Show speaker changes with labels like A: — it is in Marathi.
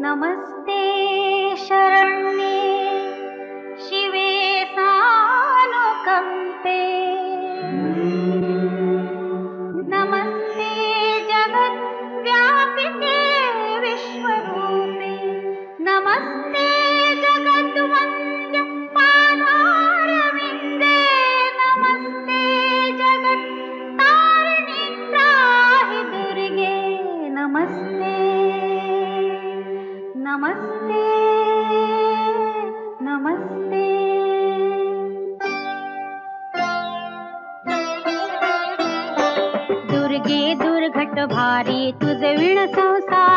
A: नमस्ते शरण्ये शिवे सानुकंपे। नमस्ते जगद्व्यापिके विश्वरूपे। नमस्ते जगद्वन्द्य पादारविन्दे। नमस्ते जगत्तारिणि त्राहि दुर्गे। नमस्ते नमस्ते नमस्ते। दुर्गे दुर्घट भारी तुझ विण संसार।